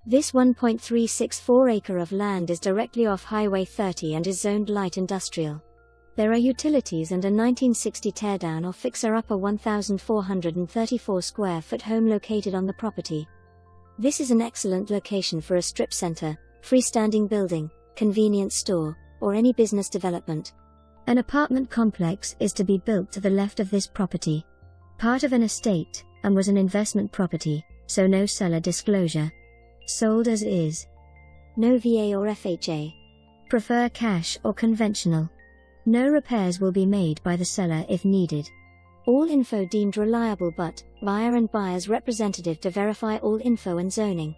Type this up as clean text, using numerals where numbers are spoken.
This 1.364 acre of land is directly off Highway 30 and is zoned light industrial. There are utilities and a 1960 teardown or fixer-upper 1,434 square foot home located on the property. This is an excellent location for a strip center, freestanding building, convenience store, or any business development. An apartment complex is to be built to the left of this property. Part of an estate, and was an investment property, so no seller disclosure. Sold as is. No VA or FHA. Prefer cash or conventional. No repairs will be made by the seller if needed. All info deemed reliable but, buyer and buyer's representative to verify all info and zoning.